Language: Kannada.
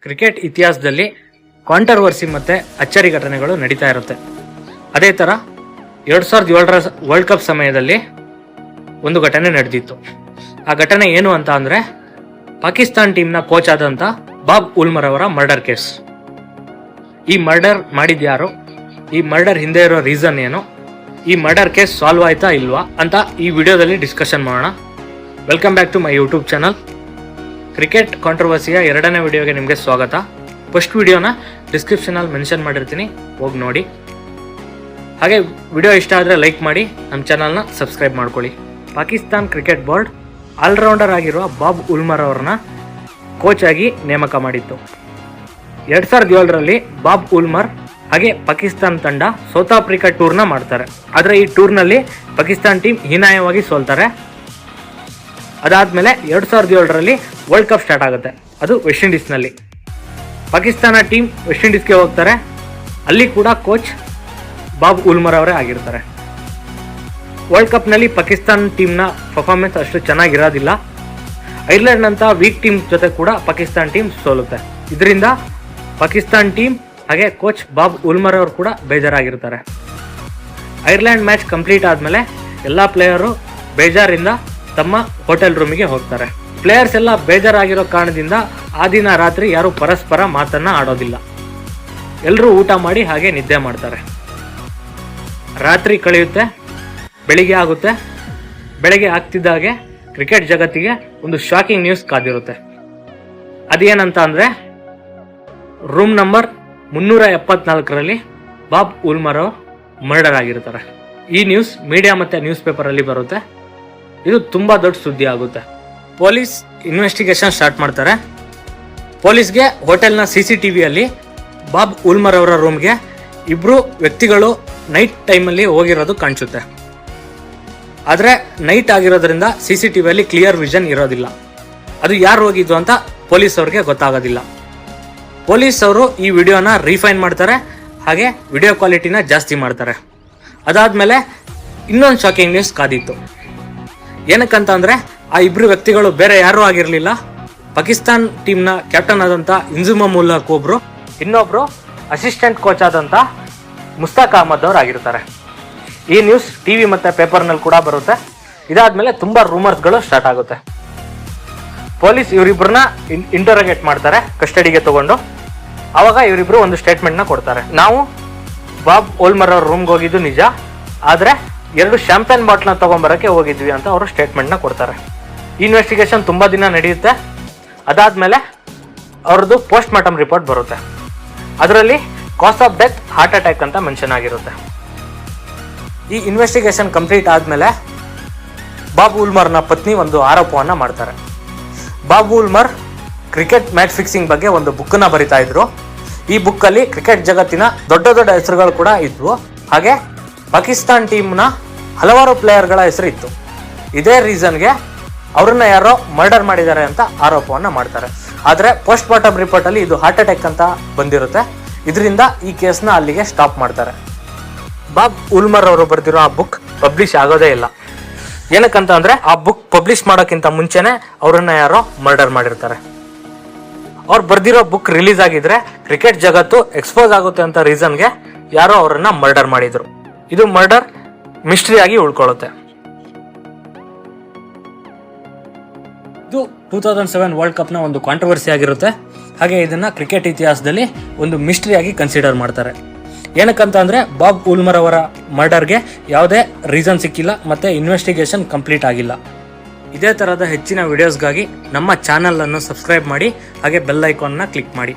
ಕ್ರಿಕೆಟ್ ಇತಿಹಾಸದಲ್ಲಿ ಕಾಂಟ್ರವರ್ಸಿ ಮತ್ತು ಅಚ್ಚರಿ ಘಟನೆಗಳು ನಡೀತಾ ಇರುತ್ತೆ. ಅದೇ ಥರ 2007ರ ವರ್ಲ್ಡ್ ಕಪ್ ಸಮಯದಲ್ಲಿ ಒಂದು ಘಟನೆ ನಡೆದಿತ್ತು. ಆ ಘಟನೆ ಏನು ಅಂತ ಅಂದರೆ ಪಾಕಿಸ್ತಾನ್ ಟೀಮ್ನ ಕೋಚ್ ಆದಂಥ ಬಾಬ್ ಉಲ್ಮರ್ ಅವರ ಮರ್ಡರ್ ಕೇಸ್. ಈ ಮರ್ಡರ್ ಮಾಡಿದ್ಯಾರು, ಈ ಮರ್ಡರ್ ಹಿಂದೆ ಇರೋ ರೀಸನ್ ಏನು, ಈ ಮರ್ಡರ್ ಕೇಸ್ ಸಾಲ್ವ್ ಆಯ್ತಾ ಇಲ್ವಾ ಅಂತ ಈ ವಿಡಿಯೋದಲ್ಲಿ ಡಿಸ್ಕಷನ್ ಮಾಡೋಣ. Welcome back to my YouTube channel. Cricket ಕಾಂಟ್ರವರ್ಸಿಯ 2ನೇ ವಿಡಿಯೋಗೆ ನಿಮಗೆ ಸ್ವಾಗತ. ಫಸ್ಟ್ ವಿಡಿಯೋನ ಡಿಸ್ಕ್ರಿಪ್ಷನಲ್ಲಿ ಮೆನ್ಷನ್ ಮಾಡಿರ್ತೀನಿ, ಹೋಗಿ ನೋಡಿ. ಹಾಗೆ ವಿಡಿಯೋ ಇಷ್ಟ ಆದರೆ ಲೈಕ್ ಮಾಡಿ, ನಮ್ಮ ಚಾನಲ್ನ ಸಬ್ಸ್ಕ್ರೈಬ್ ಮಾಡ್ಕೊಳ್ಳಿ. ಪಾಕಿಸ್ತಾನ್ ಕ್ರಿಕೆಟ್ ಬೋರ್ಡ್ ಆಲ್ರೌಂಡರ್ ಆಗಿರುವ ಬಾಬ್ ಉಲ್ಮರ್ ಅವ್ರನ್ನ ಕೋಚ್ ಆಗಿ ನೇಮಕ ಮಾಡಿತ್ತು. 2007ರಲ್ಲಿ ಬಾಬ್ ಉಲ್ಮರ್ ಹಾಗೆ ಪಾಕಿಸ್ತಾನ್ ತಂಡ ಸೌತ್ ಆಫ್ರಿಕಾ ಟೂರ್ನ ಮಾಡ್ತಾರೆ. ಆದರೆ ಈ ಟೂರ್ನಲ್ಲಿ ಪಾಕಿಸ್ತಾನ್ ಟೀಮ್ ಹೀನಾಯವಾಗಿ ಸೋಲ್ತಾರೆ. ಅದಾದಮೇಲೆ 2007ರಲ್ಲಿ ವರ್ಲ್ಡ್ ಕಪ್ ಸ್ಟಾರ್ಟ್ ಆಗುತ್ತೆ. ಅದು ವೆಸ್ಟ್ ಇಂಡೀಸ್ನಲ್ಲಿ. ಪಾಕಿಸ್ತಾನ ಟೀಮ್ ವೆಸ್ಟ್ ಇಂಡೀಸ್ಗೆ ಹೋಗ್ತಾರೆ. ಅಲ್ಲಿ ಕೂಡ ಕೋಚ್ ಬಾಬ್ ಉಲ್ಮರ್ ಅವರೇ ಆಗಿರ್ತಾರೆ. ವರ್ಲ್ಡ್ ಕಪ್ನಲ್ಲಿ ಪಾಕಿಸ್ತಾನ್ ಟೀಮ್ನ ಪರ್ಫಾರ್ಮೆನ್ಸ್ ಅಷ್ಟು ಚೆನ್ನಾಗಿರೋದಿಲ್ಲ. ಐರ್ಲೆಂಡ್ ಅಂತ ವೀಕ್ ಟೀಮ್ ಜೊತೆ ಕೂಡ ಪಾಕಿಸ್ತಾನ್ ಟೀಮ್ ಸೋಲುತ್ತೆ. ಇದರಿಂದ ಪಾಕಿಸ್ತಾನ್ ಟೀಮ್ ಹಾಗೆ ಕೋಚ್ ಬಾಬ್ ಉಲ್ಮರ್ ಅವರು ಕೂಡ ಬೇಜಾರಾಗಿರ್ತಾರೆ. ಐರ್ಲೆಂಡ್ ಮ್ಯಾಚ್ ಕಂಪ್ಲೀಟ್ ಆದಮೇಲೆ ಎಲ್ಲ ಪ್ಲೇಯರು ಬೇಜಾರಿಂದ ತಮ್ಮ ಹೋಟೆಲ್ ರೂಮಿಗೆ ಹೋಗ್ತಾರೆ. ಪ್ಲೇಯರ್ಸ್ ಎಲ್ಲ ಬೇಜಾರಾಗಿರೋ ಕಾರಣದಿಂದ ಆ ದಿನ ರಾತ್ರಿ ಯಾರು ಪರಸ್ಪರ ಮಾತನ್ನ ಆಡೋದಿಲ್ಲ. ಎಲ್ಲರೂ ಊಟ ಮಾಡಿ ಹಾಗೆ ನಿದ್ದೆ ಮಾಡ್ತಾರೆ. ರಾತ್ರಿ ಕಳೆಯುತ್ತೆ, ಬೆಳಿಗ್ಗೆ ಆಗುತ್ತೆ. ಬೆಳಗ್ಗೆ ಆಗ್ತಿದ್ದಾಗೆ ಕ್ರಿಕೆಟ್ ಜಗತ್ತಿಗೆ ಒಂದು ಶಾಕಿಂಗ್ ನ್ಯೂಸ್ ಕಾದಿರುತ್ತೆ. ಅದೇನಂತ ಅಂದರೆ ರೂಮ್ ನಂಬರ್ 374ರಲ್ಲಿ ಬಾಬ್ ಉಲ್ಮರ್ ಅವರು ಮರ್ಡರ್ ಆಗಿರ್ತಾರೆ. ಈ ನ್ಯೂಸ್ ಮೀಡಿಯಾ ಮತ್ತು ನ್ಯೂಸ್ ಪೇಪರಲ್ಲಿ ಬರುತ್ತೆ. ಇದು ತುಂಬ ದೊಡ್ಡ ಸುದ್ದಿ ಆಗುತ್ತೆ. ಪೊಲೀಸ್ ಇನ್ವೆಸ್ಟಿಗೇಷನ್ ಸ್ಟಾರ್ಟ್ ಮಾಡ್ತಾರೆ. ಪೊಲೀಸ್ಗೆ ಹೋಟೆಲ್ನ CCTVಯಲ್ಲಿ ಬಾಬ್ ಉಲ್ಮರ್ ಅವರ ರೂಮ್ಗೆ ಇಬ್ಬರು ವ್ಯಕ್ತಿಗಳು ನೈಟ್ ಟೈಮಲ್ಲಿ ಹೋಗಿರೋದು ಕಾಣಿಸುತ್ತೆ. ಆದರೆ ನೈಟ್ ಆಗಿರೋದ್ರಿಂದ CCTVಯಲ್ಲಿ ಕ್ಲಿಯರ್ ವಿಷನ್ ಇರೋದಿಲ್ಲ. ಅದು ಯಾರು ಹೋಗಿದ್ದು ಅಂತ ಪೊಲೀಸ್ ಅವ್ರಿಗೆ ಗೊತ್ತಾಗೋದಿಲ್ಲ. ಪೊಲೀಸ್ ಅವರು ಈ ವಿಡಿಯೋನ ರೀಫೈನ್ ಮಾಡ್ತಾರೆ, ಹಾಗೆ ವಿಡಿಯೋ ಕ್ವಾಲಿಟಿನ ಜಾಸ್ತಿ ಮಾಡ್ತಾರೆ. ಅದಾದಮೇಲೆ ಇನ್ನೊಂದು ಶಾಕಿಂಗ್ ನ್ಯೂಸ್ ಕಾದಿತ್ತು. ಏನಕ್ಕಂತ ಅಂದರೆ ಆ ಇಬ್ಬರು ವ್ಯಕ್ತಿಗಳು ಬೇರೆ ಯಾರೂ ಆಗಿರಲಿಲ್ಲ. ಪಾಕಿಸ್ತಾನ್ ಟೀಮ್ನ ಕ್ಯಾಪ್ಟನ್ ಆದಂಥ ಇಂಜುಮಾ ಮುಲ್ಲಕ್ ಒಬ್ಬರು, ಇನ್ನೊಬ್ಬರು ಅಸಿಸ್ಟೆಂಟ್ ಕೋಚ್ ಆದಂಥ ಮುಸ್ತಾಕ್ ಅಹಮದ್ ಅವರು ಆಗಿರ್ತಾರೆ. ಈ ನ್ಯೂಸ್ TV ಮತ್ತು ಪೇಪರ್ನಲ್ಲಿ ಕೂಡ ಬರುತ್ತೆ. ಇದಾದಮೇಲೆ ತುಂಬ ರೂಮರ್ಸ್ಗಳು ಸ್ಟಾರ್ಟ್ ಆಗುತ್ತೆ. ಪೊಲೀಸ್ ಇವರಿಬ್ಬರನ್ನ ಇಂಟರೋಗೇಟ್ ಮಾಡ್ತಾರೆ ಕಸ್ಟಡಿಗೆ ತಗೊಂಡು. ಆವಾಗ ಇವರಿಬ್ಬರು ಒಂದು ಸ್ಟೇಟ್ಮೆಂಟ್ನ ಕೊಡ್ತಾರೆ. ನಾವು ಬಾಬ್ ಉಲ್ಮರ್ ಅವ್ರ ರೂಮ್ಗೆ ಹೋಗಿದ್ದು ನಿಜ, ಆದರೆ 2 ಶ್ಯಾಂಪೇನ್ ಬಾಟ್ಲನ್ನ ತೊಗೊಂಬರೋಕ್ಕೆ ಹೋಗಿದ್ವಿ ಅಂತ ಅವರು ಸ್ಟೇಟ್ಮೆಂಟ್ನ ಕೊಡ್ತಾರೆ. ಇನ್ವೆಸ್ಟಿಗೇಷನ್ ತುಂಬ ದಿನ ನಡೆಯುತ್ತೆ. ಅದಾದಮೇಲೆ ಅವ್ರದ್ದು ಪೋಸ್ಟ್ ಮಾರ್ಟಮ್ ರಿಪೋರ್ಟ್ ಬರುತ್ತೆ. ಅದರಲ್ಲಿ ಕಾಸ್ ಆಫ್ ಡೆತ್ ಹಾರ್ಟ್ ಅಟ್ಯಾಕ್ ಅಂತ ಮೆನ್ಷನ್ ಆಗಿರುತ್ತೆ. ಈ ಇನ್ವೆಸ್ಟಿಗೇಷನ್ ಕಂಪ್ಲೀಟ್ ಆದಮೇಲೆ ಬಾಬ್ ಉಲ್ಮರ್ನ ಪತ್ನಿ ಒಂದು ಆರೋಪವನ್ನು ಮಾಡ್ತಾರೆ. ಬಾಬ್ ಉಲ್ಮರ್ ಕ್ರಿಕೆಟ್ ಮ್ಯಾಚ್ ಫಿಕ್ಸಿಂಗ್ ಬಗ್ಗೆ ಒಂದು ಬುಕ್ಕನ್ನು ಬರಿತಾ ಇದ್ರು. ಈ ಬುಕ್ಕಲ್ಲಿ ಕ್ರಿಕೆಟ್ ಜಗತ್ತಿನ ದೊಡ್ಡ ದೊಡ್ಡ ಹೆಸರುಗಳು ಕೂಡ ಇದ್ವು. ಹಾಗೆ ಪಾಕಿಸ್ತಾನ್ ಟೀಮ್ನ ಹಲವಾರು ಪ್ಲೇಯರ್ಗಳ ಹೆಸರು ಇತ್ತು. ಇದೇ ರೀಸನ್ಗೆ ಅವ್ರನ್ನ ಯಾರೋ ಮರ್ಡರ್ ಮಾಡಿದ್ದಾರೆ ಅಂತ ಆರೋಪವನ್ನು ಮಾಡ್ತಾರೆ. ಆದರೆ ಪೋಸ್ಟ್ ಮಾರ್ಟಮ್ ರಿಪೋರ್ಟಲ್ಲಿ ಇದು ಹಾರ್ಟ್ ಅಟ್ಯಾಕ್ ಅಂತ ಬಂದಿರುತ್ತೆ. ಇದರಿಂದ ಈ ಕೇಸ್ನ ಅಲ್ಲಿಗೆ ಸ್ಟಾಪ್ ಮಾಡ್ತಾರೆ. ಬಾಬ್ ಉಲ್ಮರ್ ಅವರು ಬರೆದಿರೋ ಆ ಬುಕ್ ಪಬ್ಲಿಷ್ ಆಗೋದೇ ಇಲ್ಲ. ಏನಕ್ಕಂತ ಅಂದರೆ ಆ ಬುಕ್ ಪಬ್ಲಿಷ್ ಮಾಡೋಕ್ಕಿಂತ ಮುಂಚೆನೇ ಅವರನ್ನ ಯಾರೋ ಮರ್ಡರ್ ಮಾಡಿರ್ತಾರೆ. ಅವ್ರು ಬರೆದಿರೋ ಬುಕ್ ರಿಲೀಸ್ ಆಗಿದ್ರೆ ಕ್ರಿಕೆಟ್ ಜಗತ್ತು ಎಕ್ಸ್ಪೋಸ್ ಆಗುತ್ತೆ ಅಂತ ರೀಸನ್ಗೆ ಯಾರೋ ಅವರನ್ನ ಮರ್ಡರ್ ಮಾಡಿದ್ರು. ಇದು ಮರ್ಡರ್ ಮಿಸ್ಟ್ರಿ ಆಗಿ ಉಳ್ಕೊಳ್ಳುತ್ತೆ. ಇದು 2007 ವರ್ಲ್ಡ್ ಕಪ್ನ ಒಂದು ಕಾಂಟ್ರವರ್ಸಿ ಆಗಿರುತ್ತೆ. ಹಾಗೆ ಇದನ್ನ ಕ್ರಿಕೆಟ್ ಇತಿಹಾಸದಲ್ಲಿ ಒಂದು ಮಿಸ್ಟ್ರಿ ಆಗಿ ಕನ್ಸಿಡರ್ ಮಾಡ್ತಾರೆ. ಏನಕ್ಕಂತ ಅಂದರೆ ಬಾಬ್ ಉಲ್ಮರ್ ಅವರ ಮರ್ಡರ್ಗೆ ಯಾವುದೇ ರೀಸನ್ ಸಿಕ್ಕಿಲ್ಲ ಮತ್ತು ಇನ್ವೆಸ್ಟಿಗೇಷನ್ ಕಂಪ್ಲೀಟ್ ಆಗಿಲ್ಲ. ಇದೇ ಥರದ ಹೆಚ್ಚಿನ ವಿಡಿಯೋಸ್ಗಾಗಿ ನಮ್ಮ ಚಾನಲನ್ನು ಸಬ್ಸ್ಕ್ರೈಬ್ ಮಾಡಿ, ಹಾಗೆ ಬೆಲ್ ಐಕಾನ್ನ ಕ್ಲಿಕ್ ಮಾಡಿ.